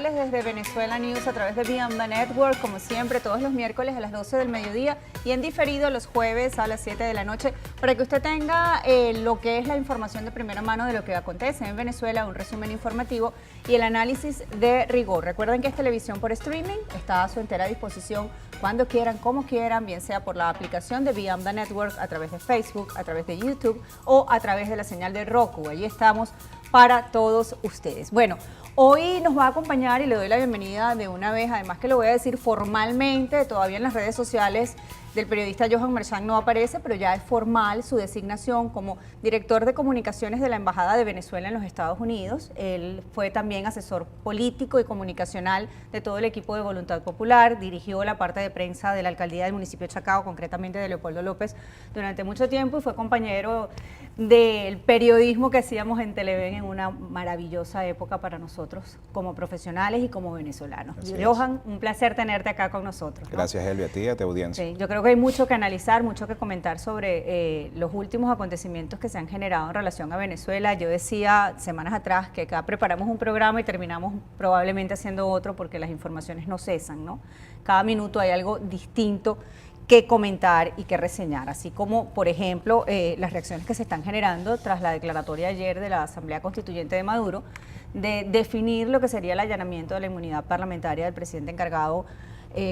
especiales desde Venezuela News a través de Viamba Network, como siempre, todos los miércoles a las 12 del mediodía y en diferido los jueves a las 7 de la noche, para que usted tenga lo que es la información de primera mano de lo que acontece en Venezuela, un resumen informativo y el análisis de rigor. Recuerden que es televisión por streaming, está a su entera disposición cuando quieran, como quieran, bien sea por la aplicación de Viamba Network, a través de Facebook, a través de YouTube o a través de la señal de Roku. Allí estamos para todos ustedes. Bueno, hoy nos va a acompañar y le doy la bienvenida de una vez, además que lo voy a decir formalmente, todavía en las redes sociales del periodista Johan Merchan no aparece, pero ya es formal su designación como director de comunicaciones de la Embajada de Venezuela en los Estados Unidos. Él fue también asesor político y comunicacional de todo el equipo de Voluntad Popular, dirigió la parte de prensa de la alcaldía del municipio de Chacao, concretamente de Leopoldo López, durante mucho tiempo y fue compañero del periodismo que hacíamos en Televen en una maravillosa época para nosotros como profesionales y como venezolanos. Johan, un placer tenerte acá con nosotros, ¿no? Gracias, Elvia, a ti y a tu audiencia. Sí, yo creo que hay mucho que analizar, mucho que comentar sobre los últimos acontecimientos que se han generado en relación a Venezuela. Yo decía semanas atrás que acá preparamos un programa y terminamos probablemente haciendo otro porque las informaciones no cesan, ¿no? Cada minuto hay algo distinto que comentar y que reseñar, así como, por ejemplo, las reacciones que se están generando tras la declaratoria ayer de la Asamblea Constituyente de Maduro de definir lo que sería el allanamiento de la inmunidad parlamentaria del presidente encargado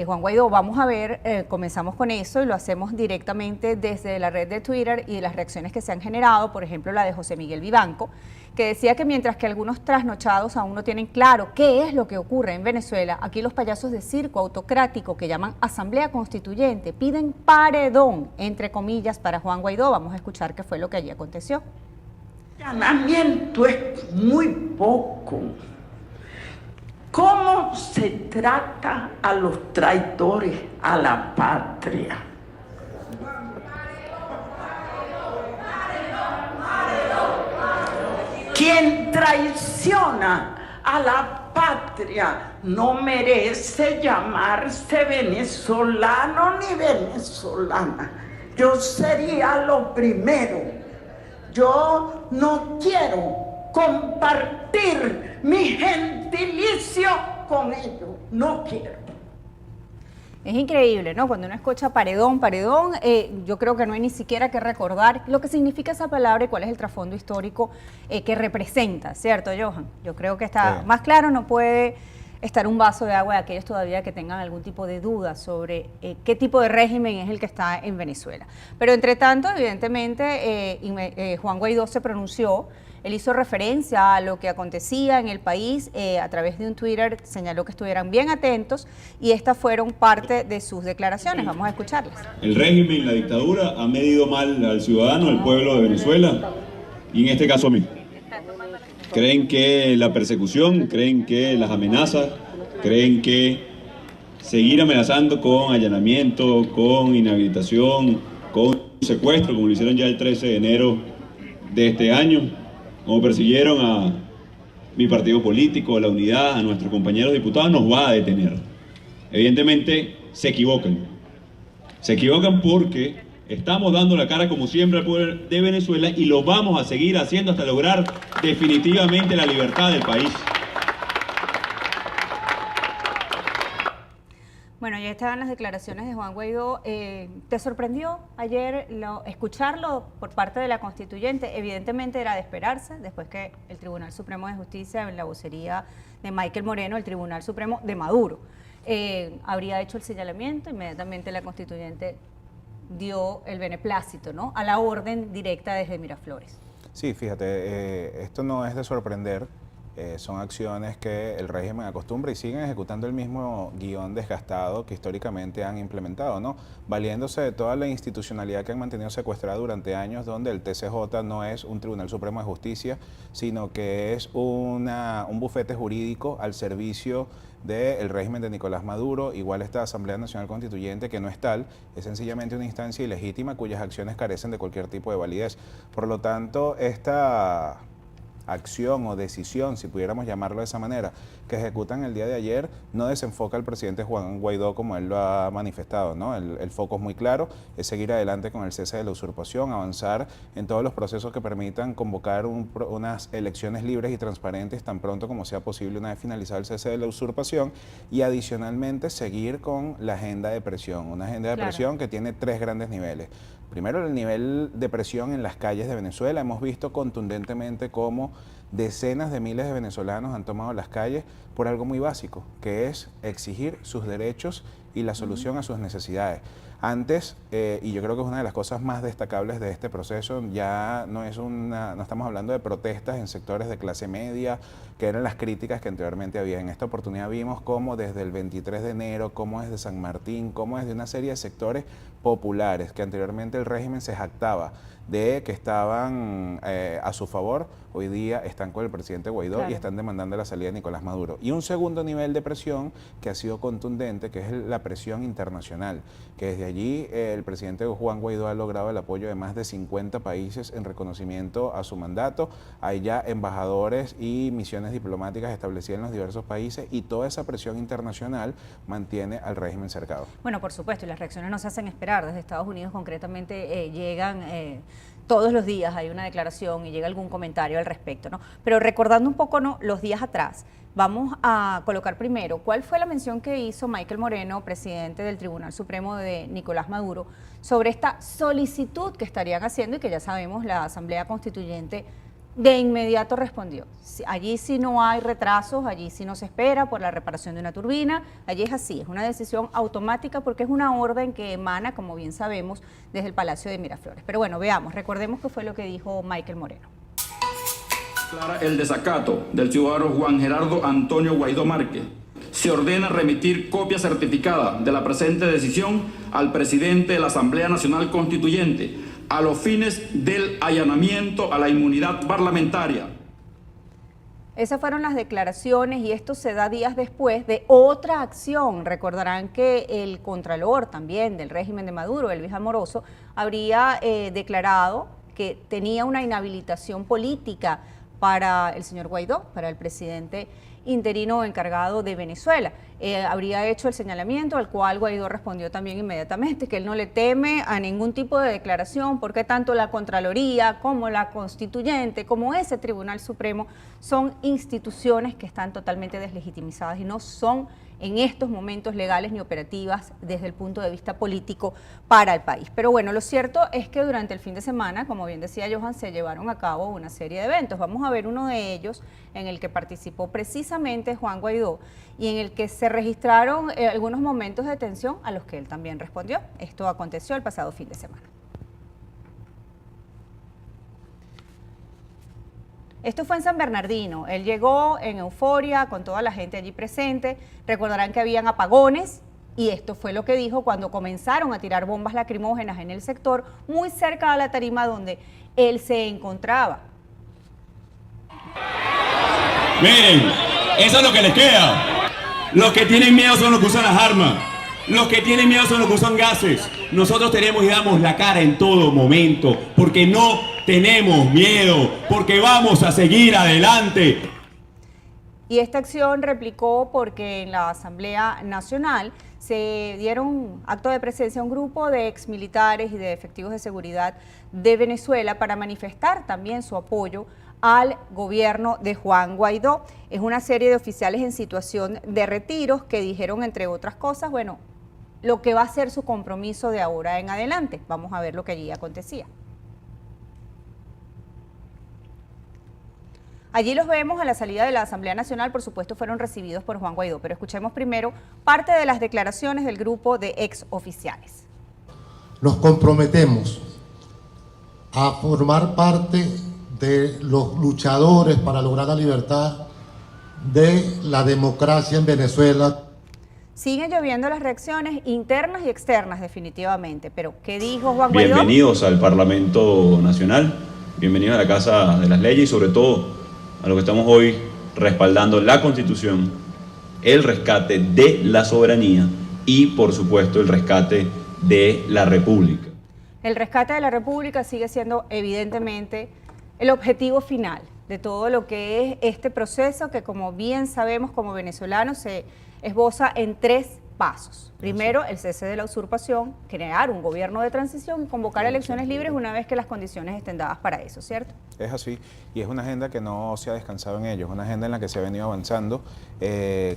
Juan Guaidó. Vamos a ver, comenzamos con eso y lo hacemos directamente desde la red de Twitter y de las reacciones que se han generado, por ejemplo la de José Miguel Vivanco, que decía que mientras que algunos trasnochados aún no tienen claro qué es lo que ocurre en Venezuela, aquí los payasos de circo autocrático que llaman Asamblea Constituyente piden paredón, entre comillas, para Juan Guaidó. Vamos a escuchar qué fue lo que allí aconteció. El allanamiento es muy poco. ¿Cómo se trata a los traidores a la patria? Quien traiciona a la patria no merece llamarse venezolano ni venezolana. Yo sería lo primero. Yo no quiero compartir mi gentilicio con ellos. No quiero. Es increíble, ¿no? Cuando uno escucha paredón, paredón, yo creo que no hay ni siquiera que recordar lo que significa esa palabra y cuál es el trasfondo histórico que representa, ¿cierto, Johan? Yo creo que está más claro, no puede estar un vaso de agua de aquellos todavía que tengan algún tipo de duda sobre qué tipo de régimen es el que está en Venezuela. Pero entre tanto, evidentemente, Juan Guaidó se pronunció. Él hizo referencia a lo que acontecía en el país a través de un Twitter, señaló que estuvieran bien atentos y estas fueron parte de sus declaraciones. Vamos a escucharlas. El régimen, la dictadura, ha medido mal al ciudadano, al pueblo de Venezuela y en este caso a mí. Creen que la persecución, creen que las amenazas, creen que seguir amenazando con allanamiento, con inhabilitación, con secuestro, como lo hicieron ya el 13 de enero de este año, como persiguieron a mi partido político, a la unidad, a nuestros compañeros diputados, nos va a detener. Evidentemente se equivocan. Se equivocan porque estamos dando la cara como siempre al pueblo de Venezuela y lo vamos a seguir haciendo hasta lograr definitivamente la libertad del país. Bueno, ya estaban las declaraciones de Juan Guaidó. ¿Te sorprendió ayer escucharlo por parte de la Constituyente? Evidentemente era de esperarse, después que el Tribunal Supremo de Justicia, en la vocería de Michael Moreno, el Tribunal Supremo de Maduro, habría hecho el señalamiento. Inmediatamente la Constituyente dio el beneplácito, ¿no?, a la orden directa desde Miraflores. Sí, fíjate, esto no es de sorprender. Son acciones que el régimen acostumbra y siguen ejecutando el mismo guión desgastado que históricamente han implementado, ¿no? Valiéndose de toda la institucionalidad que han mantenido secuestrada durante años, donde el TCJ no es un Tribunal Supremo de Justicia, sino que es un bufete jurídico al servicio del régimen de Nicolás Maduro. Igual esta Asamblea Nacional Constituyente, que no es tal, es sencillamente una instancia ilegítima cuyas acciones carecen de cualquier tipo de validez. Por lo tanto, esta acción o decisión, si pudiéramos llamarlo de esa manera, que ejecutan el día de ayer, no desenfoca al presidente Juan Guaidó como él lo ha manifestado, ¿no? El foco es muy claro, es seguir adelante con el cese de la usurpación, avanzar en todos los procesos que permitan convocar unas elecciones libres y transparentes tan pronto como sea posible una vez finalizado el cese de la usurpación, y adicionalmente seguir con la agenda de presión, una agenda de presión que tiene 3 grandes niveles. Primero, el nivel de presión en las calles de Venezuela. Hemos visto contundentemente cómo decenas de miles de venezolanos han tomado las calles por algo muy básico, que es exigir sus derechos y la solución a sus necesidades. Antes, y yo creo que es una de las cosas más destacables de este proceso, ya no estamos hablando de protestas en sectores de clase media, que eran las críticas que anteriormente había. En esta oportunidad vimos cómo desde el 23 de enero, cómo desde San Martín, cómo desde una serie de sectores populares que anteriormente el régimen se jactaba de que estaban a su favor, hoy día están con el presidente Guaidó y están demandando la salida de Nicolás Maduro. Y un segundo nivel de presión que ha sido contundente, que es la presión internacional, que desde allí el presidente Juan Guaidó ha logrado el apoyo de más de 50 países en reconocimiento a su mandato. Hay ya embajadores y misiones diplomáticas establecidas en los diversos países, y toda esa presión internacional mantiene al régimen cercado. Bueno, por supuesto, y las reacciones no se hacen esperar. Desde Estados Unidos concretamente llegan todos los días, hay una declaración y llega algún comentario al respecto, ¿no? Pero recordando un poco, ¿no?, los días atrás, vamos a colocar primero cuál fue la mención que hizo Michael Moreno, presidente del Tribunal Supremo de Nicolás Maduro, sobre esta solicitud que estarían haciendo y que ya sabemos la Asamblea Constituyente de inmediato respondió. Allí sí no hay retrasos, allí sí no se espera por la reparación de una turbina, allí es así, es una decisión automática porque es una orden que emana, como bien sabemos, desde el Palacio de Miraflores. Pero bueno, veamos, recordemos qué fue lo que dijo Michael Moreno. El desacato del ciudadano Juan Gerardo Antonio Guaidó Márquez. Se ordena remitir copia certificada de la presente decisión al presidente de la Asamblea Nacional Constituyente a los fines del allanamiento a la inmunidad parlamentaria. Esas fueron las declaraciones y esto se da días después de otra acción. Recordarán que el contralor también del régimen de Maduro, Elvis Amoroso, habría declarado que tenía una inhabilitación política para el señor Guaidó, para el presidente interino encargado de Venezuela. Habría hecho el señalamiento al cual Guaidó respondió también inmediatamente que él no le teme a ningún tipo de declaración porque tanto la Contraloría como la Constituyente, como ese Tribunal Supremo, son instituciones que están totalmente deslegitimizadas y no son en estos momentos legales ni operativas desde el punto de vista político para el país. Pero bueno, lo cierto es que durante el fin de semana, como bien decía Johan, se llevaron a cabo una serie de eventos. Vamos a ver uno de ellos en el que participó precisamente Juan Guaidó y en el que se registraron algunos momentos de tensión a los que él también respondió. Esto aconteció el pasado fin de semana. Esto fue en San Bernardino. Él llegó en euforia con toda la gente allí presente. Recordarán que habían apagones y esto fue lo que dijo cuando comenzaron a tirar bombas lacrimógenas en el sector muy cerca de la tarima donde él se encontraba. Miren, eso es lo que les queda. Los que tienen miedo son los que usan las armas. Los que tienen miedo son los que usan gases. Nosotros tenemos y damos la cara en todo momento, porque no tenemos miedo, porque vamos a seguir adelante. Y esta acción replicó porque en la Asamblea Nacional se dieron acto de presencia a un grupo de exmilitares y de efectivos de seguridad de Venezuela para manifestar también su apoyo al gobierno de Juan Guaidó. Es una serie de oficiales en situación de retiros que dijeron, entre otras cosas, bueno, lo que va a ser su compromiso de ahora en adelante. Vamos a ver lo que allí acontecía. Allí los vemos a la salida de la Asamblea Nacional, por supuesto fueron recibidos por Juan Guaidó, pero escuchemos primero parte de las declaraciones del grupo de exoficiales. Nos comprometemos a formar parte de los luchadores para lograr la libertad de la democracia en Venezuela. Siguen lloviendo las reacciones internas y externas definitivamente, pero ¿qué dijo Juan Guaidó? Bienvenidos al Parlamento Nacional, bienvenidos a la Casa de las Leyes y sobre todo a lo que estamos hoy respaldando la Constitución, el rescate de la soberanía y por supuesto el rescate de la República. El rescate de la República sigue siendo evidentemente el objetivo final de todo lo que es este proceso que, como bien sabemos como venezolanos, se esboza en 3 pasos. Primero, el cese de la usurpación, crear un gobierno de transición y convocar elecciones libres una vez que las condiciones estén dadas para eso, ¿cierto? Es así, y es una agenda que no se ha descansado en ello, es una agenda en la que se ha venido avanzando.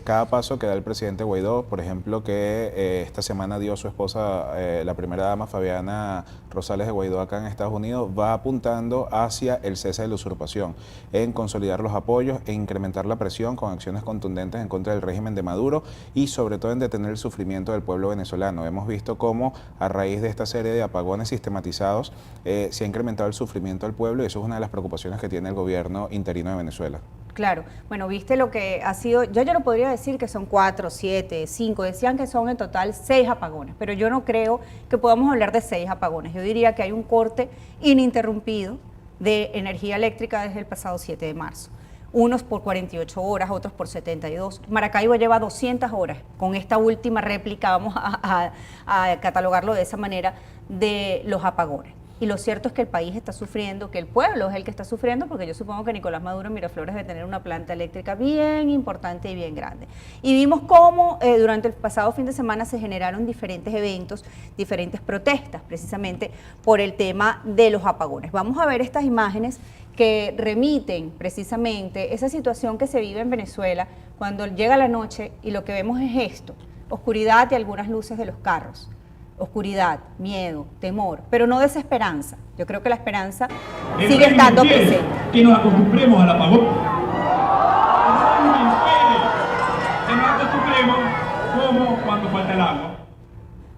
Cada paso que da el presidente Guaidó, por ejemplo, que esta semana dio su esposa, la primera dama Fabiana Rosales de Guaidó acá en Estados Unidos, va apuntando hacia el cese de la usurpación, en consolidar los apoyos e incrementar la presión con acciones contundentes en contra del régimen de Maduro y sobre todo en detener el sufrimiento del pueblo venezolano. Hemos visto cómo a raíz de esta serie de apagones sistematizados se ha incrementado el sufrimiento del pueblo y eso es una de las preocupaciones que tiene el gobierno interino de Venezuela. Claro, bueno, viste lo que ha sido, yo no podría decir que son 4, 7, 5, decían que son en total 6 apagones, pero yo no creo que podamos hablar de 6 apagones. Yo diría que hay un corte ininterrumpido de energía eléctrica desde el pasado 7 de marzo. Unos por 48 horas, otros por 72. Maracaibo lleva 200 horas. Con esta última réplica vamos a catalogarlo de esa manera, de los apagones. Y lo cierto es que el país está sufriendo, que el pueblo es el que está sufriendo, porque yo supongo que Nicolás Maduro en Miraflores debe tener una planta eléctrica bien importante y bien grande. Y vimos cómo durante el pasado fin de semana se generaron diferentes eventos, diferentes protestas, precisamente por el tema de los apagones. Vamos a ver estas imágenes que remiten precisamente esa situación que se vive en Venezuela cuando llega la noche y lo que vemos es esto, oscuridad y algunas luces de los carros. Oscuridad, miedo, temor, pero no desesperanza. Yo creo que la esperanza sigue estando presente. Que nos acostumbremos al apagón. Que nos acostumbremos como cuando falta el agua.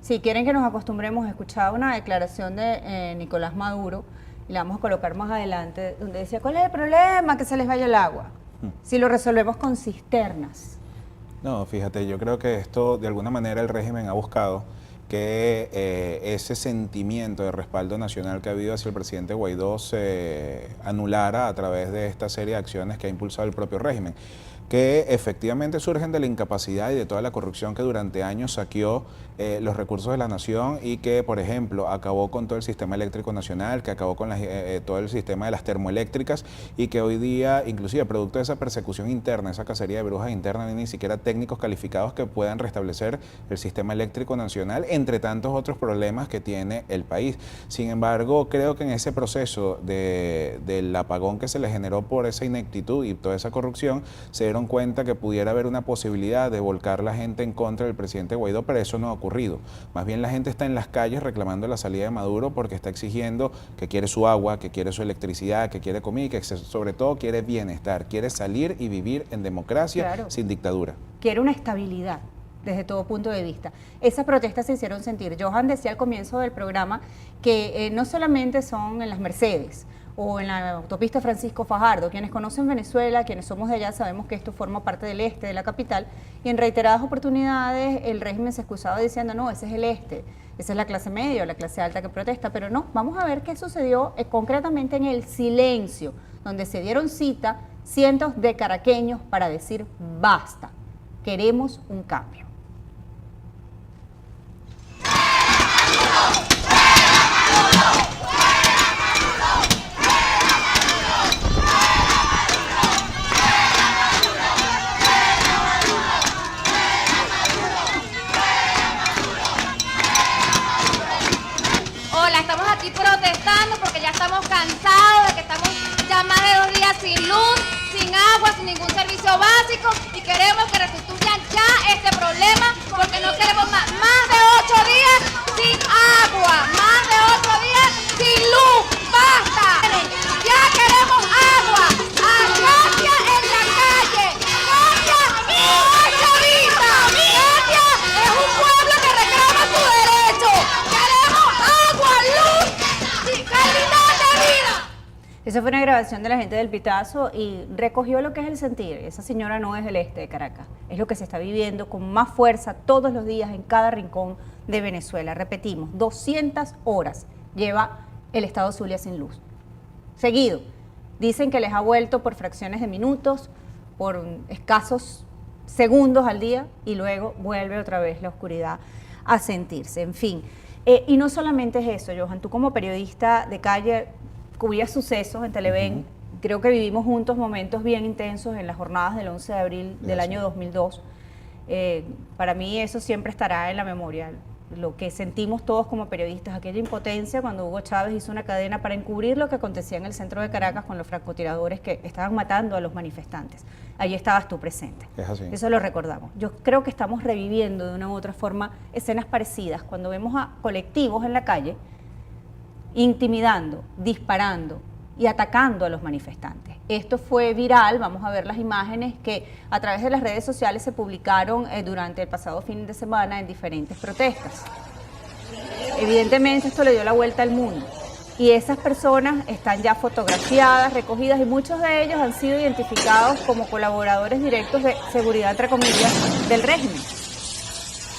Si quieren que nos acostumbremos, escuchaba una declaración de Nicolás Maduro, y la vamos a colocar más adelante, donde decía, ¿cuál es el problema? Que se les vaya el agua. Si lo resolvemos con cisternas. No, fíjate, yo creo que esto, de alguna manera, el régimen ha buscado que ese sentimiento de respaldo nacional que ha habido hacia el presidente Guaidó se anulara a través de esta serie de acciones que ha impulsado el propio régimen, que efectivamente surgen de la incapacidad y de toda la corrupción que durante años saqueó los recursos de la nación y que, por ejemplo, acabó con todo el sistema eléctrico nacional, que acabó con todo el sistema de las termoeléctricas y que hoy día, inclusive producto de esa persecución interna, esa cacería de brujas interna, no hay ni siquiera técnicos calificados que puedan restablecer el sistema eléctrico nacional, entre tantos otros problemas que tiene el país. Sin embargo, creo que en ese proceso del apagón que se le generó por esa ineptitud y toda esa corrupción, se dieron cuenta que pudiera haber una posibilidad de volcar la gente en contra del presidente Guaidó, pero eso no ha ocurrido. Más bien la gente está en las calles reclamando la salida de Maduro porque está exigiendo que quiere su agua, que quiere su electricidad, que quiere comida y que sobre todo quiere bienestar, quiere salir y vivir en democracia, claro, sin dictadura. Quiere una estabilidad desde todo punto de vista. Esas protestas se hicieron sentir. Johan decía al comienzo del programa que no solamente son en las Mercedes o en la autopista Francisco Fajardo. Quienes conocen Venezuela, quienes somos de allá, sabemos que esto forma parte del este de la capital y en reiteradas oportunidades el régimen se excusaba diciendo no, ese es el este, esa es la clase media o la clase alta que protesta, pero no, vamos a ver qué sucedió concretamente en el silencio, donde se dieron cita cientos de caraqueños para decir basta, queremos un cambio. Estamos aquí protestando porque ya estamos cansados de que estamos ya más de 2 días sin luz, sin agua, sin ningún servicio básico y queremos que restituyan ya este problema porque no queremos más de 8 días sin agua, más de 8 días sin luz, basta. Ya queremos agua, Katia en la calle, Katia ahorita, Katia es un pueblo que reclama su derecho, queremos agua, luz y calidad de vida. Esa fue una grabación de la gente del Pitazo y recogió lo que es el sentir. Esa señora no es del este de Caracas, es lo que se está viviendo con más fuerza todos los días en cada rincón de Venezuela. Repetimos, 200 horas lleva el estado Zulia sin luz. Seguido, dicen que les ha vuelto por fracciones de minutos, por escasos segundos al día y luego vuelve otra vez la oscuridad a sentirse. En fin, y no solamente es eso, Johan, tú como periodista de calle cubrías sucesos en Televen, creo que vivimos juntos momentos bien intensos en las jornadas del 11 de abril del año 2002. Para mí eso siempre estará en la memoria. Lo que sentimos todos como periodistas, aquella impotencia cuando Hugo Chávez hizo una cadena para encubrir lo que acontecía en el centro de Caracas con los francotiradores que estaban matando a los manifestantes. Allí estabas tú presente. Es así. Eso lo recordamos. Yo creo que estamos reviviendo de una u otra forma escenas parecidas cuando vemos a colectivos en la calle intimidando, disparando y atacando a los manifestantes. Esto fue viral, vamos a ver las imágenes que a través de las redes sociales se publicaron durante el pasado fin de semana en diferentes protestas. Evidentemente esto le dio la vuelta al mundo y esas personas están ya fotografiadas, recogidas y muchos de ellos han sido identificados como colaboradores directos de seguridad, entre comillas, del régimen.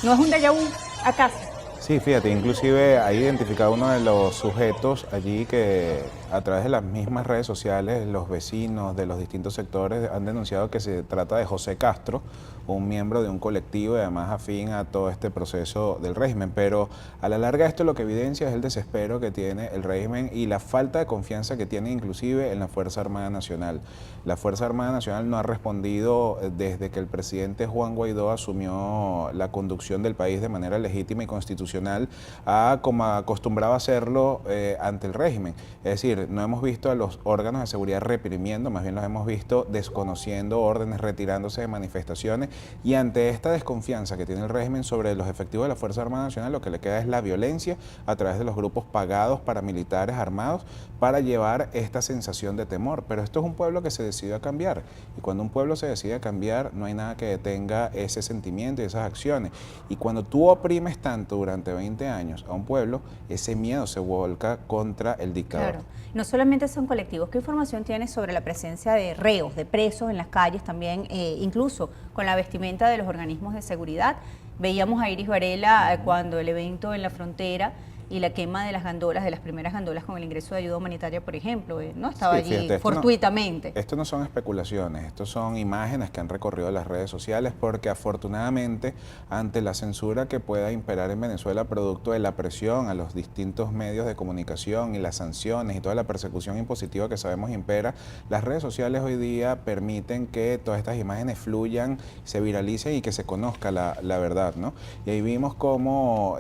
¿No es un déjà vu acaso? Sí, fíjate, inclusive hay identificado uno de los sujetos allí que a través de las mismas redes sociales, los vecinos de los distintos sectores han denunciado que se trata de José Castro, un miembro de un colectivo y además afín a todo este proceso del régimen. Pero a la larga esto lo que evidencia es el desespero que tiene el régimen y la falta de confianza que tiene inclusive en la Fuerza Armada Nacional. La Fuerza Armada Nacional no ha respondido desde que el presidente Juan Guaidó asumió la conducción del país de manera legítima y constitucional a como acostumbraba hacerlo ante el régimen. Es decir, no hemos visto a los órganos de seguridad reprimiendo, más bien los hemos visto desconociendo órdenes, retirándose de manifestaciones, y ante esta desconfianza que tiene el régimen sobre los efectivos de la Fuerza Armada Nacional, lo que le queda es la violencia a través de los grupos pagados paramilitares armados para llevar esta sensación de temor. Pero esto es un pueblo que se decidió a cambiar, y cuando un pueblo se decide a cambiar no hay nada que detenga ese sentimiento y esas acciones. Y cuando tú oprimes tanto durante 20 años a un pueblo, ese miedo se volca contra el dictador. Claro. No solamente son colectivos, ¿qué información tienes sobre la presencia de reos, de presos en las calles también, incluso con la vestimenta de los organismos de seguridad? Veíamos a Iris Varela cuando el evento en la frontera y la quema de las gandolas, de las primeras gandolas con el ingreso de ayuda humanitaria, por ejemplo, no estaba allí fíjate, fortuitamente. Esto no son especulaciones, esto son imágenes que han recorrido las redes sociales porque afortunadamente ante la censura que pueda imperar en Venezuela producto de la presión a los distintos medios de comunicación y las sanciones y toda la persecución impositiva que sabemos impera, las redes sociales hoy día permiten que todas estas imágenes fluyan, se viralicen y que se conozca la verdad, ¿no? Y ahí vimos cómo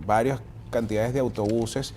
varios cantidades de autobuses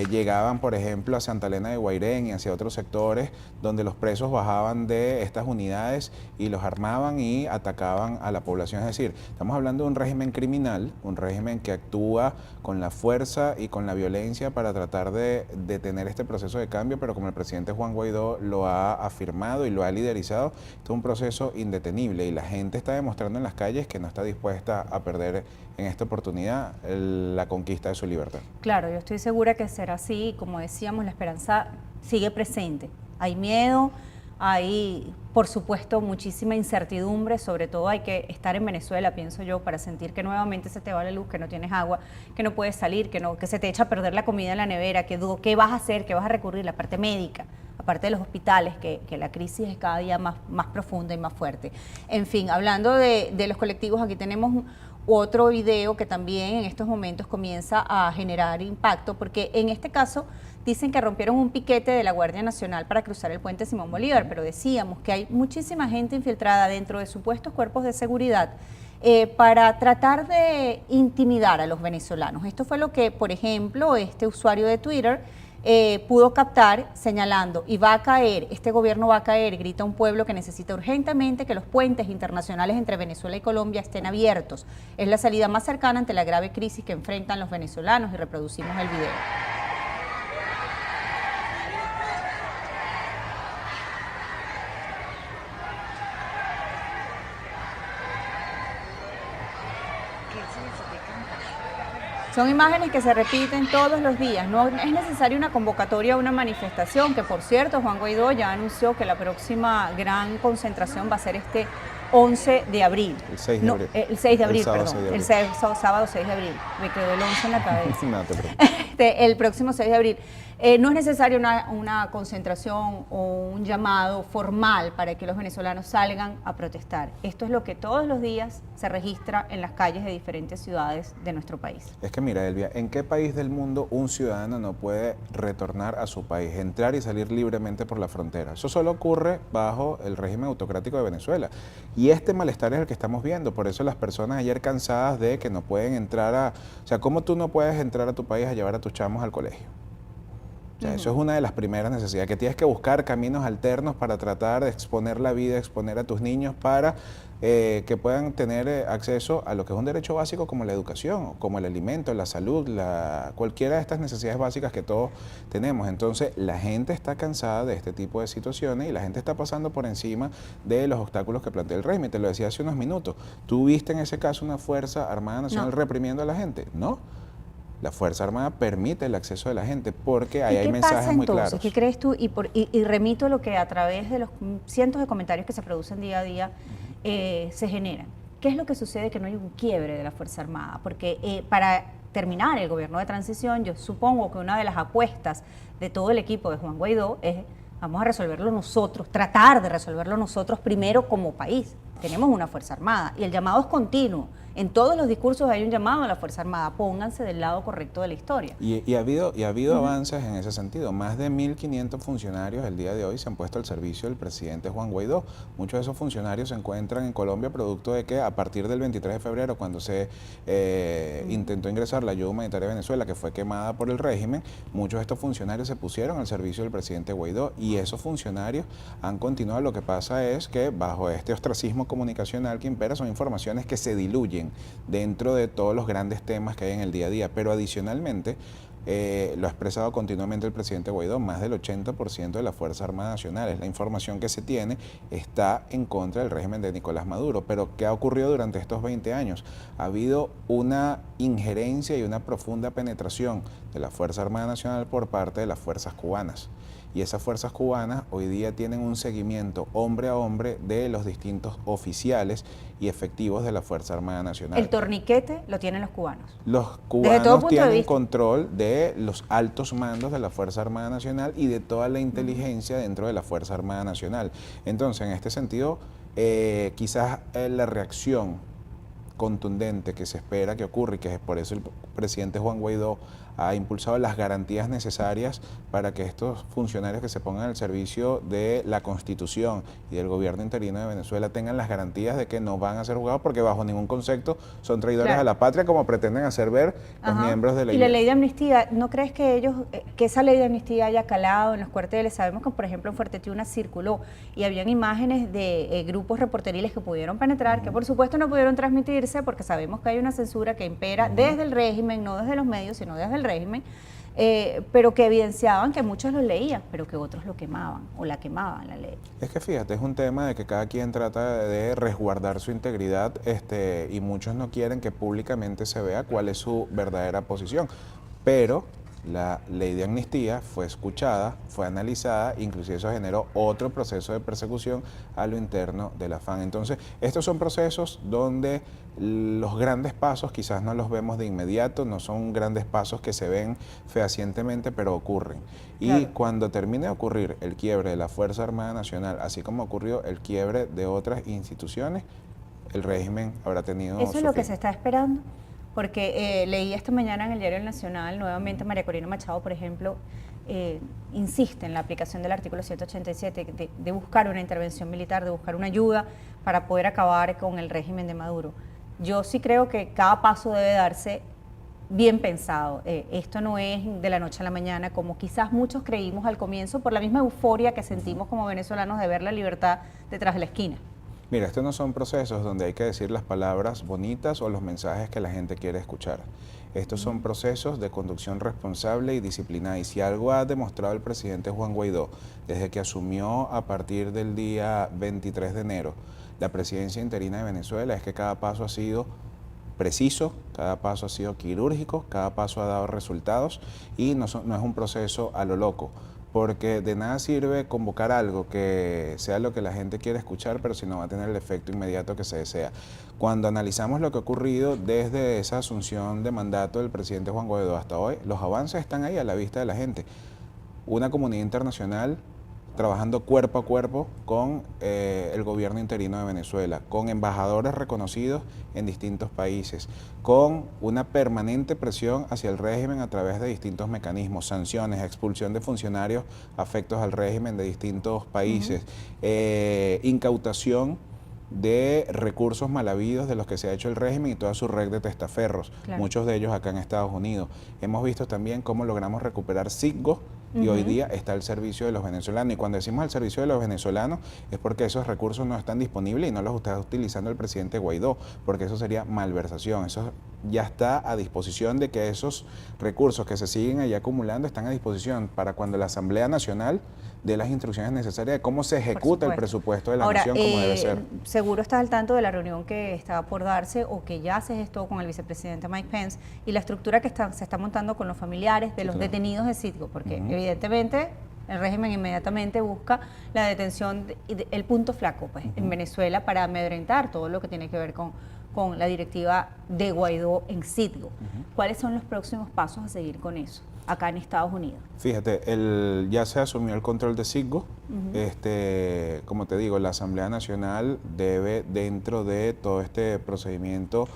llegaban, por ejemplo, a Santa Elena de Guairén y hacia otros sectores donde los presos bajaban de estas unidades y los armaban y atacaban a la población. Es decir, estamos hablando de un régimen criminal, un régimen que actúa con la fuerza y con la violencia para tratar de detener este proceso de cambio, pero como el presidente Juan Guaidó lo ha afirmado y lo ha liderizado, esto es un proceso indetenible y la gente está demostrando en las calles que no está dispuesta a perder en esta oportunidad la conquista de su libertad. Claro, yo estoy segura que será así. Como decíamos, la esperanza sigue presente. Hay miedo, hay, por supuesto, muchísima incertidumbre. Sobre todo hay que estar en Venezuela, pienso yo, para sentir que nuevamente se te va la luz, que no tienes agua, que no puedes salir, que se te echa a perder la comida en la nevera, que qué vas a hacer, qué vas a recurrir, la parte médica, aparte de los hospitales, que la crisis es cada día más profunda y más fuerte. En fin, hablando de los colectivos, aquí tenemos otro video que también en estos momentos comienza a generar impacto, porque en este caso dicen que rompieron un piquete de la Guardia Nacional para cruzar el puente Simón Bolívar, pero decíamos que hay muchísima gente infiltrada dentro de supuestos cuerpos de seguridad para tratar de intimidar a los venezolanos. Esto fue lo que, por ejemplo, este usuario de Twitter pudo captar señalando, y va a caer, este gobierno va a caer, grita un pueblo que necesita urgentemente que los puentes internacionales entre Venezuela y Colombia estén abiertos. Es la salida más cercana ante la grave crisis que enfrentan los venezolanos, y reproducimos el video. Son imágenes que se repiten todos los días. No es necesaria una convocatoria a una manifestación, que por cierto Juan Guaidó ya anunció que la próxima gran concentración va a ser este 11 de abril. El 6 de abril. El 6 de abril, El sábado perdón. 6 de abril. Sábado 6 de abril. Me quedó el 11 en la cabeza. No te preocupes. El próximo 6 de abril. No es necesario una concentración o un llamado formal para que los venezolanos salgan a protestar. Esto es lo que todos los días se registra en las calles de diferentes ciudades de nuestro país. Es que mira, Elvia, ¿en qué país del mundo un ciudadano no puede retornar a su país, entrar y salir libremente por la frontera? Eso solo ocurre bajo el régimen autocrático de Venezuela. Y este malestar es el que estamos viendo. Por eso las personas ayer cansadas de que no pueden entrar a... O sea, ¿cómo tú no puedes entrar a tu país a llevar a tus chamos al colegio? O sea, eso es una de las primeras necesidades, que tienes que buscar caminos alternos para tratar de exponer la vida, exponer a tus niños para que puedan tener acceso a lo que es un derecho básico como la educación, como el alimento, la salud, cualquiera de estas necesidades básicas que todos tenemos. Entonces, la gente está cansada de este tipo de situaciones y la gente está pasando por encima de los obstáculos que plantea el régimen. Te lo decía hace unos minutos. ¿Tú viste en ese caso una Fuerza Armada Nacional reprimiendo a la gente? No. La Fuerza Armada permite el acceso de la gente porque ahí hay mensajes muy claros. ¿Qué crees tú? Y remito lo que a través de los cientos de comentarios que se producen día a día se generan. ¿Qué es lo que sucede? Que no hay un quiebre de la Fuerza Armada. Porque para terminar el gobierno de transición, yo supongo que una de las apuestas de todo el equipo de Juan Guaidó es vamos a resolverlo nosotros, tratar de resolverlo nosotros primero como país. Tenemos una Fuerza Armada y el llamado es continuo. En todos los discursos hay un llamado a la Fuerza Armada. Pónganse del lado correcto de la historia. Y ha habido avances en ese sentido. Más de 1.500 funcionarios el día de hoy se han puesto al servicio del presidente Juan Guaidó. Muchos de esos funcionarios se encuentran en Colombia producto de que a partir del 23 de febrero, cuando se intentó ingresar la ayuda humanitaria a Venezuela, que fue quemada por el régimen, muchos de estos funcionarios se pusieron al servicio del presidente Guaidó y esos funcionarios han continuado. Lo que pasa es que bajo este ostracismo comunicacional que impera son informaciones que se diluyen dentro de todos los grandes temas que hay en el día a día, pero adicionalmente lo ha expresado continuamente el presidente Guaidó, más del 80% de la Fuerza Armada Nacional. La información que se tiene está en contra del régimen de Nicolás Maduro, pero ¿qué ha ocurrido durante estos 20 años? Ha habido una injerencia y una profunda penetración de la Fuerza Armada Nacional por parte de las fuerzas cubanas. Y esas fuerzas cubanas hoy día tienen un seguimiento hombre a hombre de los distintos oficiales y efectivos de la Fuerza Armada Nacional. El torniquete lo tienen los cubanos. Los cubanos tienen control de los altos mandos de la Fuerza Armada Nacional y de toda la inteligencia dentro de la Fuerza Armada Nacional. Entonces, en este sentido, quizás la reacción contundente que se espera que ocurra y que es por eso el presidente Juan Guaidó ha impulsado las garantías necesarias para que estos funcionarios que se pongan al servicio de la Constitución y del gobierno interino de Venezuela tengan las garantías de que no van a ser juzgados porque bajo ningún concepto son traidores a la patria como pretenden hacer ver los miembros de la iglesia. Y la ley de amnistía, ¿no crees que que esa ley de amnistía haya calado en los cuarteles? Sabemos que por ejemplo en Fuerte Tiuna circuló y habían imágenes de grupos reporteriles que pudieron penetrar, que por supuesto no pudieron transmitirse porque sabemos que hay una censura que impera desde el régimen, no desde los medios, sino desde el régimen, pero que evidenciaban que muchos lo leían, pero que otros lo quemaban o la quemaban la ley. Es que fíjate, es un tema de que cada quien trata de resguardar su integridad y muchos no quieren que públicamente se vea cuál es su verdadera posición, pero la ley de amnistía fue escuchada, fue analizada, inclusive eso generó otro proceso de persecución a lo interno de la FAN. Entonces, estos son procesos donde los grandes pasos quizás no los vemos de inmediato, no son grandes pasos que se ven fehacientemente, pero ocurren. Y cuando termine de ocurrir el quiebre de la Fuerza Armada Nacional, así como ocurrió el quiebre de otras instituciones, el régimen habrá tenido ¿Eso es lo que se está esperando? Porque leí esta mañana en el Diario Nacional, nuevamente María Corina Machado, por ejemplo, insiste en la aplicación del artículo 187 de buscar una intervención militar, de buscar una ayuda para poder acabar con el régimen de Maduro. Yo sí creo que cada paso debe darse bien pensado. Esto no es de la noche a la mañana, como quizás muchos creímos al comienzo, por la misma euforia que sentimos como venezolanos de ver la libertad detrás de la esquina. Mira, estos no son procesos donde hay que decir las palabras bonitas o los mensajes que la gente quiere escuchar. Estos son procesos de conducción responsable y disciplinada. Y si algo ha demostrado el presidente Juan Guaidó desde que asumió a partir del día 23 de enero la presidencia interina de Venezuela, es que cada paso ha sido preciso, cada paso ha sido quirúrgico, cada paso ha dado resultados y no es un proceso a lo loco. porque de nada sirve convocar algo que sea lo que la gente quiere escuchar, pero si no va a tener el efecto inmediato que se desea. Cuando analizamos lo que ha ocurrido desde esa asunción de mandato del presidente Juan Guaidó hasta hoy, los avances están ahí a la vista de la gente. Una comunidad internacional trabajando cuerpo a cuerpo con el gobierno interino de Venezuela, con embajadores reconocidos en distintos países, con una permanente presión hacia el régimen a través de distintos mecanismos, sanciones, expulsión de funcionarios afectos al régimen de distintos países, incautación de recursos mal habidos de los que se ha hecho el régimen y toda su red de testaferros, muchos de ellos acá en Estados Unidos. Hemos visto también cómo logramos recuperar Citgo, y hoy día está al servicio de los venezolanos. Y cuando decimos al servicio de los venezolanos es porque esos recursos no están disponibles y no los está utilizando el presidente Guaidó, porque eso sería malversación. Eso ya está a disposición de que esos recursos que se siguen ahí acumulando están a disposición para cuando la Asamblea Nacional dé las instrucciones necesarias de cómo se ejecuta el presupuesto de la nación como debe ser. Seguro estás al tanto de la reunión que está por darse o que ya se gestó con el vicepresidente Mike Pence y la estructura que se está montando con los familiares de los detenidos de Citgo, porque evidentemente el régimen inmediatamente busca la detención, el punto flaco pues, en Venezuela para amedrentar todo lo que tiene que ver con la directiva de Guaidó en Citgo. ¿Cuáles son los próximos pasos a seguir con eso acá en Estados Unidos? Fíjate, ya se asumió el control de Citgo. Como te digo, la Asamblea Nacional debe, dentro de todo este procedimiento,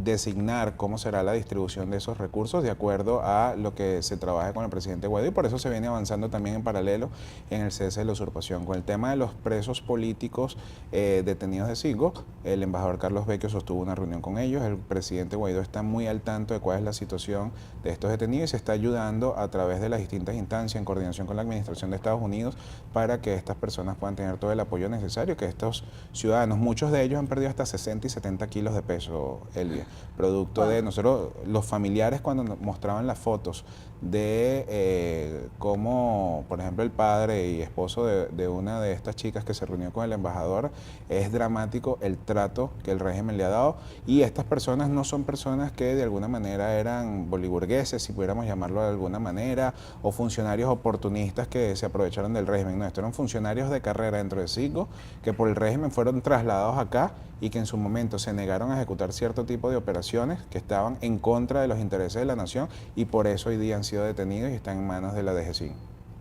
designar cómo será la distribución de esos recursos de acuerdo a lo que se trabaje con el presidente Guaidó, y por eso se viene avanzando también en paralelo en el cese de la usurpación. Con el tema de los presos políticos detenidos de Citgo, el embajador Carlos Vecchio sostuvo una reunión con ellos. El presidente Guaidó está muy al tanto de cuál es la situación de estos detenidos y se está ayudando a través de las distintas instancias en coordinación con la Administración de Estados Unidos para que estas personas puedan tener todo el apoyo necesario, que estos ciudadanos, muchos de ellos han perdido hasta 60 y 70 kilos de peso, Elvia, producto de nosotros, los familiares cuando nos mostraban las fotos de cómo, por ejemplo, el padre y esposo de una de estas chicas que se reunió con el embajador, es dramático el trato que el régimen le ha dado, y estas personas no son personas que de alguna manera eran boliburgueses, si pudiéramos llamarlo de alguna manera, o funcionarios oportunistas que se aprovecharon del régimen. No, estos eran funcionarios de carrera dentro de Citgo que por el régimen fueron trasladados acá y que en su momento se negaron a ejecutar cierto tipo de operaciones que estaban en contra de los intereses de la nación, y por eso hoy día han sido detenidos y están en manos de la DGCIN.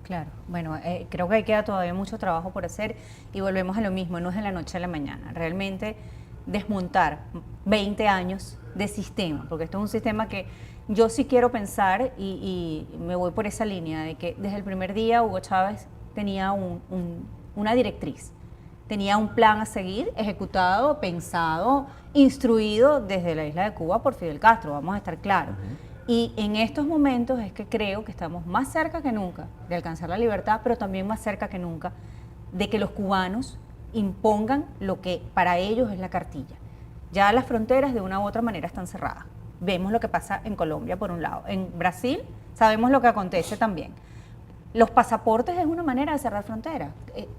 Claro, bueno, creo que queda todavía mucho trabajo por hacer y volvemos a lo mismo, no es de la noche a la mañana. Realmente desmontar 20 años de sistema, porque esto es un sistema que yo sí quiero pensar y me voy por esa línea de que desde el primer día Hugo Chávez tenía una directriz, tenía un plan a seguir, ejecutado, pensado, instruido desde la isla de Cuba por Fidel Castro, vamos a estar claros. Y en estos momentos es que creo que estamos más cerca que nunca de alcanzar la libertad, pero también más cerca que nunca de que los cubanos impongan lo que para ellos es la cartilla. Ya las fronteras de una u otra manera están cerradas. Vemos lo que pasa en Colombia por un lado. En Brasil sabemos lo que acontece también. Los pasaportes es una manera de cerrar fronteras.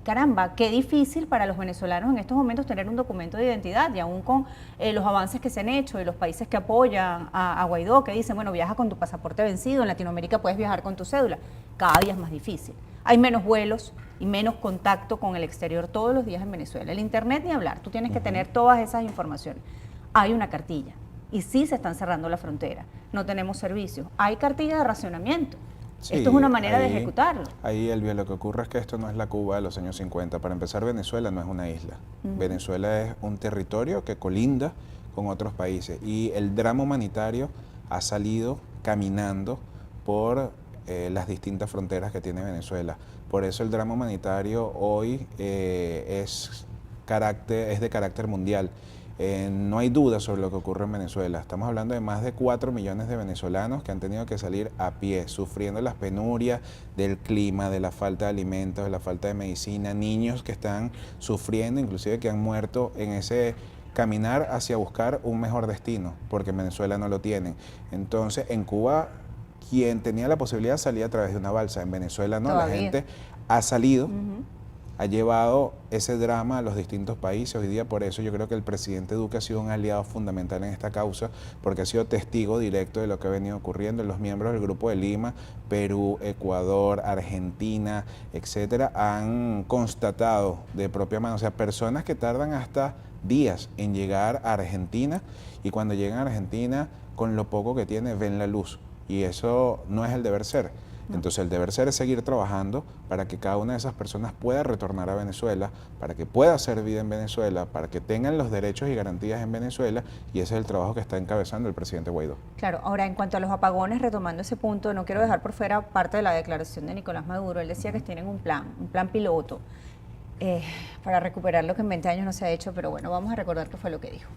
Caramba, qué difícil para los venezolanos en estos momentos tener un documento de identidad, y aún con los avances que se han hecho de los países que apoyan a Guaidó, que dicen, bueno, viaja con tu pasaporte vencido, en Latinoamérica puedes viajar con tu cédula. Cada día es más difícil. Hay menos vuelos y menos contacto con el exterior todos los días en Venezuela. El internet ni hablar, tú tienes que tener todas esas informaciones. Hay una cartilla y sí se están cerrando la frontera. No tenemos servicios. Hay cartilla de racionamiento. Sí, esto es una manera de ejecutarlo. Ahí, Elvia, lo que ocurre es que esto no es la Cuba de los años 50. Para empezar, Venezuela no es una isla. Venezuela es un territorio que colinda con otros países. Y el drama humanitario ha salido caminando por las distintas fronteras que tiene Venezuela. Por eso el drama humanitario hoy es de carácter mundial. No hay duda sobre lo que ocurre en Venezuela. Estamos hablando de más de 4 millones de venezolanos que han tenido que salir a pie, sufriendo las penurias del clima, de la falta de alimentos, de la falta de medicina, niños que están sufriendo, inclusive que han muerto en ese caminar hacia buscar un mejor destino, porque en Venezuela no lo tienen. Entonces, en Cuba, quien tenía la posibilidad salía a través de una balsa. En Venezuela no, la gente ha salido ha llevado ese drama a los distintos países. Hoy día por eso yo creo que el presidente Duque ha sido un aliado fundamental en esta causa, porque ha sido testigo directo de lo que ha venido ocurriendo. Los miembros del Grupo de Lima, Perú, Ecuador, Argentina, etcétera, han constatado de propia mano, o sea, personas que tardan hasta días en llegar a Argentina, y cuando llegan a Argentina, con lo poco que tiene, ven la luz, y eso no es el deber ser. Entonces el deber ser es seguir trabajando para que cada una de esas personas pueda retornar a Venezuela, para que pueda hacer vida en Venezuela, para que tengan los derechos y garantías en Venezuela, y ese es el trabajo que está encabezando el presidente Guaidó. Claro, ahora en cuanto a los apagones, retomando ese punto, no quiero dejar por fuera parte de la declaración de Nicolás Maduro. Él decía que tienen un plan piloto para recuperar lo que en 20 años no se ha hecho, pero bueno, vamos a recordar qué fue lo que dijo.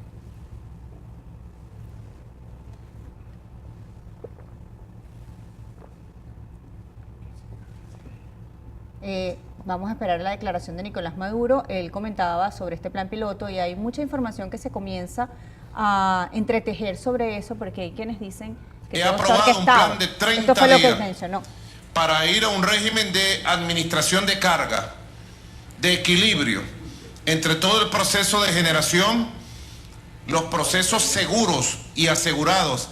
Vamos a esperar la declaración de Nicolás Maduro. Él comentaba sobre este plan piloto y hay mucha información que se comienza a entretejer sobre eso, porque hay quienes dicen que he aprobado un plan de 30 Esto fue lo que días mencionó. Para ir a un régimen de administración de carga, de equilibrio entre todo el proceso de generación, los procesos seguros y asegurados,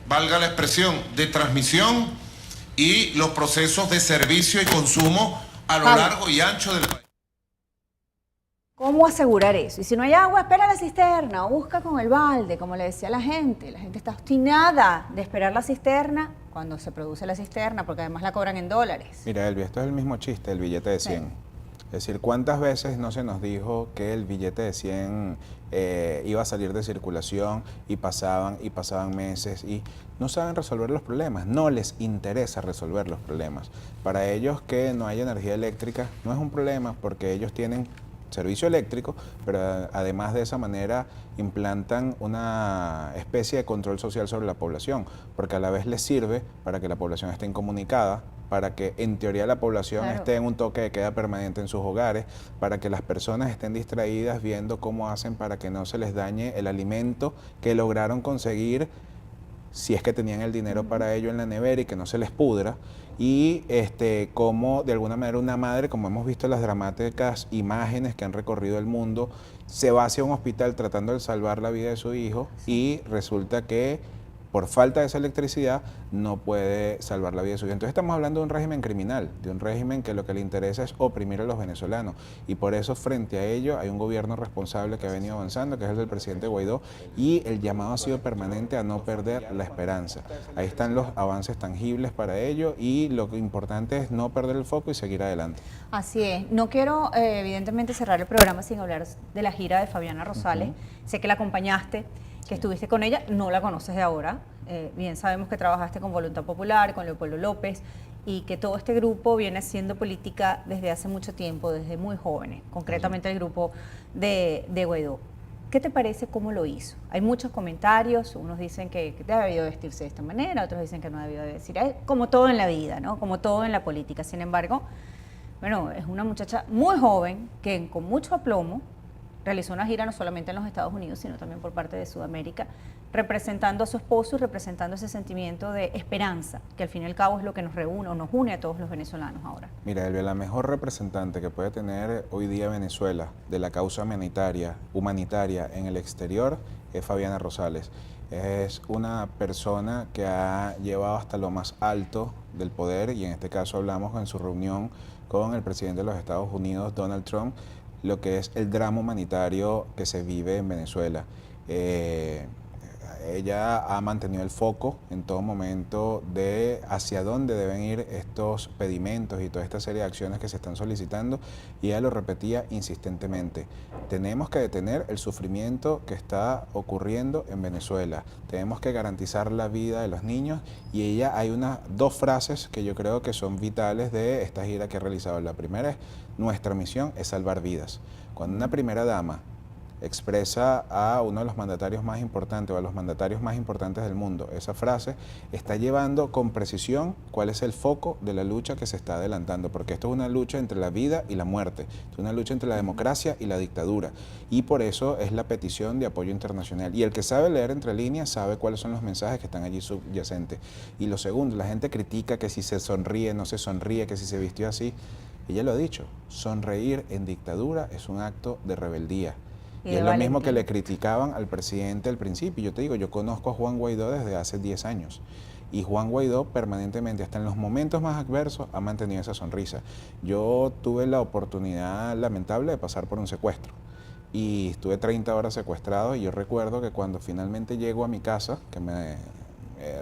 valga la expresión, de transmisión, y los procesos de servicio y consumo a lo largo y ancho del país. ¿Cómo asegurar eso? Y si no hay agua, espera la cisterna o busca con el balde, como le decía la gente. La gente está obstinada de esperar la cisterna cuando se produce la cisterna, porque además la cobran en dólares. Mira, Elvia, esto es el mismo chiste, el billete de 100. Sí. Es decir, ¿cuántas veces no se nos dijo que el billete de 100 iba a salir de circulación y pasaban meses y no saben resolver los problemas? No les interesa resolver los problemas. Para ellos que no haya energía eléctrica no es un problema, porque ellos tienen servicio eléctrico, pero además de esa manera implantan una especie de control social sobre la población, porque a la vez les sirve para que la población esté incomunicada, para que en teoría la población esté en un toque de queda permanente en sus hogares, para que las personas estén distraídas viendo cómo hacen para que no se les dañe el alimento que lograron conseguir, si es que tenían el dinero para ello en la nevera, y que no se les pudra, y como de alguna manera una madre, como hemos visto en las dramáticas imágenes que han recorrido el mundo, se va hacia un hospital tratando de salvar la vida de su hijo y resulta que por falta de esa electricidad no puede salvar la vida de su hijo. Entonces estamos hablando de un régimen criminal, de un régimen que lo que le interesa es oprimir a los venezolanos, y por eso frente a ello hay un gobierno responsable que ha venido avanzando, que es el del presidente Guaidó, y el llamado ha sido permanente a no perder la esperanza. Ahí están los avances tangibles para ello, y lo importante es no perder el foco y seguir adelante. Así es. No quiero evidentemente cerrar el programa sin hablar de la gira de Fabiana Rosales. Sé que la acompañaste, que estuviste con ella, no la conoces de ahora, bien sabemos que trabajaste con Voluntad Popular, con Leopoldo López, y que todo este grupo viene haciendo política desde hace mucho tiempo, desde muy jóvenes, concretamente el grupo de Guaidó. ¿Qué te parece cómo lo hizo? Hay muchos comentarios, unos dicen que ha debido vestirse de esta manera, otros dicen que no ha debido decir, como todo en la vida, ¿no? Como todo en la política. Sin embargo, bueno, es una muchacha muy joven que con mucho aplomo realizó una gira no solamente en los Estados Unidos, sino también por parte de Sudamérica, representando a su esposo y representando ese sentimiento de esperanza, que al fin y al cabo es lo que nos reúne o nos une a todos los venezolanos ahora. Mira, Elvia, la mejor representante que puede tener hoy día Venezuela de la causa humanitaria en el exterior es Fabiana Rosales. Es una persona que ha llevado hasta lo más alto del poder, y en este caso hablamos en su reunión con el presidente de los Estados Unidos, Donald Trump, lo que es el drama humanitario que se vive en Venezuela. Ella ha mantenido el foco en todo momento de hacia dónde deben ir estos pedimentos y toda esta serie de acciones que se están solicitando, y ella lo repetía insistentemente: tenemos que detener el sufrimiento que está ocurriendo en Venezuela, tenemos que garantizar la vida de los niños, y ella hay dos frases que yo creo que son vitales de esta gira que ha realizado. La primera es: nuestra misión es salvar vidas. Cuando una primera dama expresa a uno de los mandatarios más importantes o a los mandatarios más importantes del mundo esa frase, está llevando con precisión cuál es el foco de la lucha que se está adelantando, porque esto es una lucha entre la vida y la muerte, es una lucha entre la democracia y la dictadura, y por eso es la petición de apoyo internacional. Y el que sabe leer entre líneas sabe cuáles son los mensajes que están allí subyacentes. Y lo segundo, la gente critica que si se sonríe, no se sonríe, que si se vistió así. Ella lo ha dicho, sonreír en dictadura es un acto de rebeldía. Y de es lo mismo valentía. que le criticaban al presidente al principio. Yo te digo, yo conozco a Juan Guaidó desde hace 10 años. Y Juan Guaidó permanentemente, hasta en los momentos más adversos, ha mantenido esa sonrisa. Yo tuve la oportunidad lamentable de pasar por un secuestro. Y estuve 30 horas secuestrado y yo recuerdo que cuando finalmente llego a mi casa, que me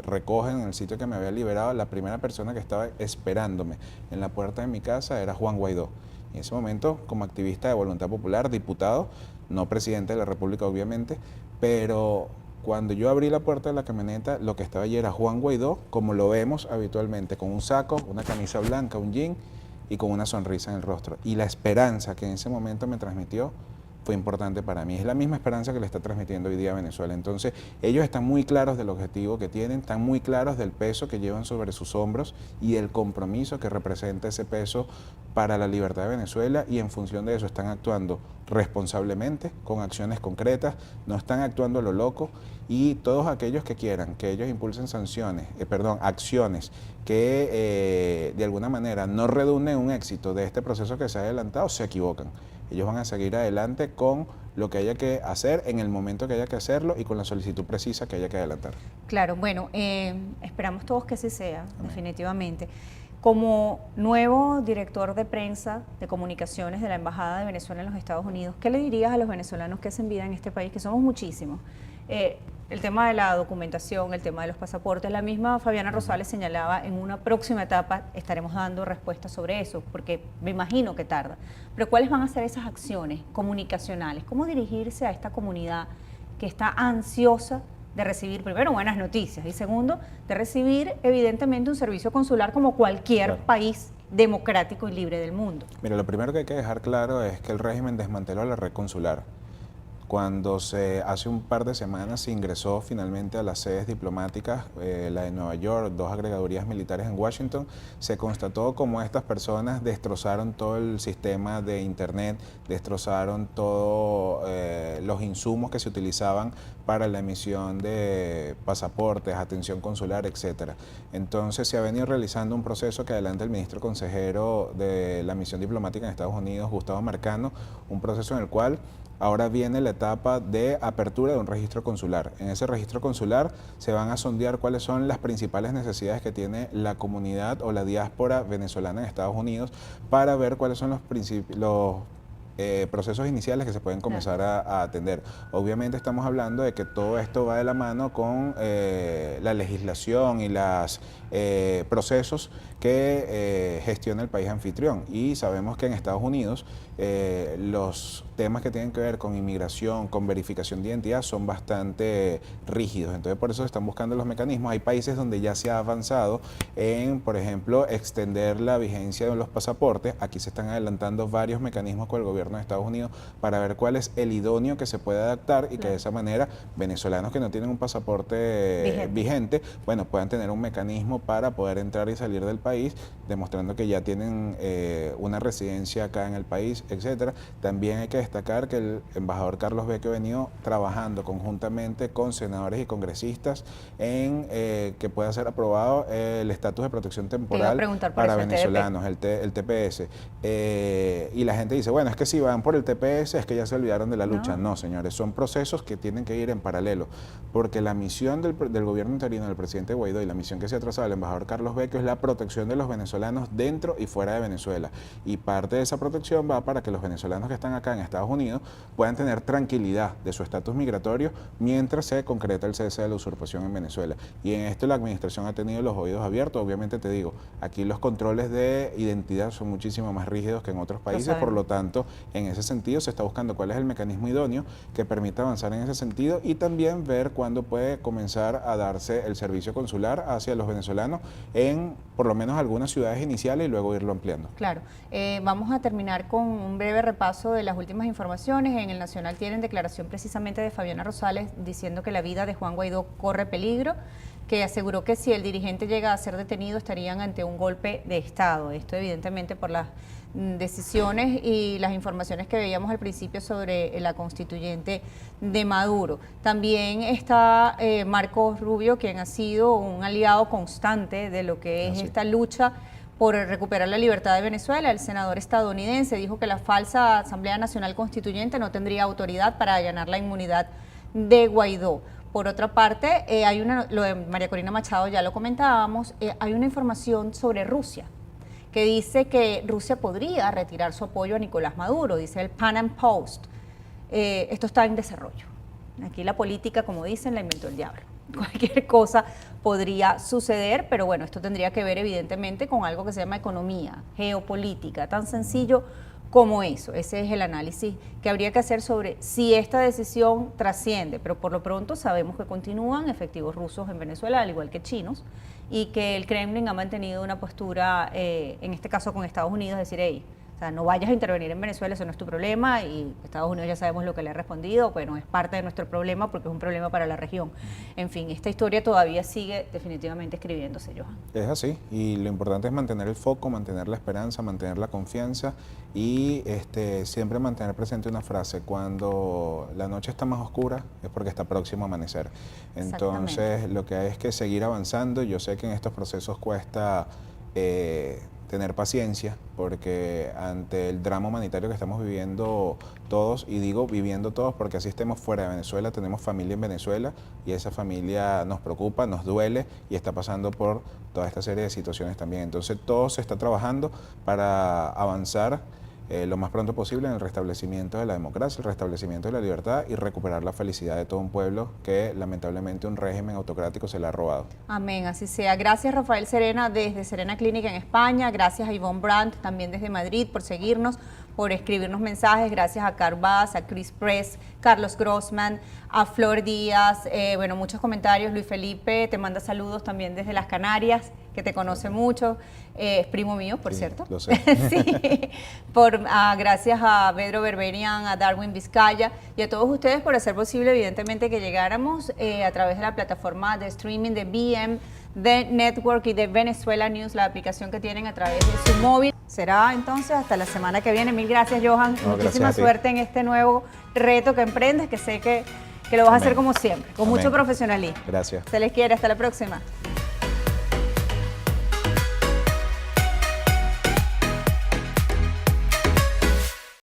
recogen en el sitio que me había liberado, la primera persona que estaba esperándome en la puerta de mi casa era Juan Guaidó. Y en ese momento, como activista de Voluntad Popular, diputado, no presidente de la República obviamente, pero cuando yo abrí la puerta de la camioneta, lo que estaba allí era Juan Guaidó, como lo vemos habitualmente, con un saco, una camisa blanca, un jean y con una sonrisa en el rostro. Y la esperanza que en ese momento me transmitió fue importante para mí. Es la misma esperanza que le está transmitiendo hoy día a Venezuela. Entonces, ellos están muy claros del objetivo que tienen, están muy claros del peso que llevan sobre sus hombros y el compromiso que representa ese peso para la libertad de Venezuela, y en función de eso están actuando responsablemente, con acciones concretas, no están actuando a lo loco, y todos aquellos que quieran que ellos impulsen acciones que de alguna manera no redunden en un éxito de este proceso que se ha adelantado, se equivocan. Ellos van a seguir adelante con lo que haya que hacer en el momento que haya que hacerlo y con la solicitud precisa que haya que adelantar. Claro, bueno, esperamos todos que así sea, definitivamente. Como nuevo director de prensa de comunicaciones de la Embajada de Venezuela en los Estados Unidos, ¿qué le dirías a los venezolanos que hacen vida en este país, que somos muchísimos? El tema de la documentación, el tema de los pasaportes, la misma Fabiana Rosales señalaba, en una próxima etapa estaremos dando respuestas sobre eso, porque me imagino que tarda. Pero ¿cuáles van a ser esas acciones comunicacionales? ¿Cómo dirigirse a esta comunidad que está ansiosa de recibir, primero, buenas noticias, y segundo, de recibir evidentemente un servicio consular como cualquier país democrático y libre del mundo? Mira, lo primero que hay que dejar claro es que el régimen desmanteló la red consular. Cuando hace un par de semanas se ingresó finalmente a las sedes diplomáticas, la de Nueva York, 2 agregadurías militares en Washington, se constató cómo estas personas destrozaron todo el sistema de internet, destrozaron todos los insumos que se utilizaban para la emisión de pasaportes, atención consular, etcétera. Entonces se ha venido realizando un proceso que adelanta el ministro consejero de la misión diplomática en Estados Unidos, Gustavo Marcano, un proceso en el cual ahora viene la etapa de apertura de un registro consular. En ese registro consular se van a sondear cuáles son las principales necesidades que tiene la comunidad o la diáspora venezolana en Estados Unidos, para ver cuáles son los procesos iniciales que se pueden comenzar a atender. Obviamente estamos hablando de que todo esto va de la mano con la legislación y los procesos que gestiona el país anfitrión, y sabemos que en Estados Unidos los temas que tienen que ver con inmigración, con verificación de identidad son bastante rígidos, entonces por eso se están buscando los mecanismos. Hay países donde ya se ha avanzado en, por ejemplo, extender la vigencia de los pasaportes. Aquí se están adelantando varios mecanismos con el gobierno de Estados Unidos para ver cuál es el idóneo que se puede adaptar, y que de esa manera venezolanos que no tienen un pasaporte vigente, bueno, puedan tener un mecanismo para poder entrar y salir del país, demostrando que ya tienen una residencia acá en el país, etcétera. También hay que destacar que el embajador Carlos Vecchio ha venido trabajando conjuntamente con senadores y congresistas en que pueda ser aprobado el estatus de protección temporal para venezolanos, el TPS. Y la gente dice, bueno, es que si van por el TPS es que ya se olvidaron de la lucha. No, señores, son procesos que tienen que ir en paralelo, porque la misión del gobierno interino del presidente Guaidó y la misión que se ha trazado el embajador Carlos Vecchio es la protección de los venezolanos dentro y fuera de Venezuela, y parte de esa protección va para que los venezolanos que están acá en Estados Unidos puedan tener tranquilidad de su estatus migratorio mientras se concreta el cese de la usurpación en Venezuela. Y en esto la administración ha tenido los oídos abiertos. Obviamente te digo, aquí los controles de identidad son muchísimo más rígidos que en otros países, por lo tanto, en ese sentido se está buscando cuál es el mecanismo idóneo que permita avanzar en ese sentido, y también ver cuándo puede comenzar a darse el servicio consular hacia los venezolanos en por lo menos algunas ciudades iniciales y luego irlo ampliando. Claro. Vamos a terminar con un breve repaso de las últimas informaciones. En el Nacional tienen declaración precisamente de Fabiana Rosales diciendo que la vida de Juan Guaidó corre peligro, que aseguró que si el dirigente llega a ser detenido estarían ante un golpe de Estado. Esto evidentemente por las decisiones y las informaciones que veíamos al principio sobre la constituyente de Maduro. También está Marcos Rubio, quien ha sido un aliado constante de lo que es esta lucha por recuperar la libertad de Venezuela. El senador estadounidense dijo que la falsa Asamblea Nacional Constituyente no tendría autoridad para allanar la inmunidad de Guaidó. Por otra parte, lo de María Corina Machado ya lo comentábamos, hay una información sobre Rusia que dice que Rusia podría retirar su apoyo a Nicolás Maduro, dice el Pan Am Post. Esto está en desarrollo. Aquí la política, como dicen, la inventó el diablo. Cualquier cosa podría suceder, pero bueno, esto tendría que ver evidentemente con algo que se llama economía, geopolítica, tan sencillo como eso. Ese es el análisis que habría que hacer sobre si esta decisión trasciende, pero por lo pronto sabemos que continúan efectivos rusos en Venezuela, al igual que chinos, y que el Kremlin ha mantenido una postura, en este caso con Estados Unidos, decir, hey, o sea, no vayas a intervenir en Venezuela, eso no es tu problema, y Estados Unidos ya sabemos lo que le ha respondido, bueno, es parte de nuestro problema porque es un problema para la región. En fin, esta historia todavía sigue definitivamente escribiéndose, Johan. Es así, y lo importante es mantener el foco, mantener la esperanza, mantener la confianza y siempre mantener presente una frase: cuando la noche está más oscura es porque está próximo a amanecer. Entonces, lo que hay es que seguir avanzando. Yo sé que en estos procesos cuesta tener paciencia, porque ante el drama humanitario que estamos viviendo todos, y digo viviendo todos porque así estemos fuera de Venezuela, tenemos familia en Venezuela y esa familia nos preocupa, nos duele y está pasando por toda esta serie de situaciones también. Entonces todo se está trabajando para avanzar lo más pronto posible en el restablecimiento de la democracia, el restablecimiento de la libertad y recuperar la felicidad de todo un pueblo que lamentablemente un régimen autocrático se le ha robado. Amén, así sea. Gracias Rafael Serena desde Serena Clínica en España, gracias a Ivonne Brandt también desde Madrid por seguirnos, por escribirnos mensajes, gracias a Carvaz, a Chris Press, Carlos Grossman, a Flor Díaz, bueno, muchos comentarios. Luis Felipe te manda saludos también desde las Canarias, que te conoce mucho, es primo mío, por cierto. Lo sé. Sí, gracias a Pedro Berberian, a Darwin Vizcaya y a todos ustedes por hacer posible, evidentemente, que llegáramos a través de la plataforma de streaming de BM, de Network y de Venezuela News, la aplicación que tienen a través de su móvil. Será entonces hasta la semana que viene. Mil gracias, Johan. Muchísima suerte en este nuevo reto que emprendes, que sé que lo vas a hacer como siempre, con mucho profesionalismo. Gracias. Se les quiere. Hasta la próxima.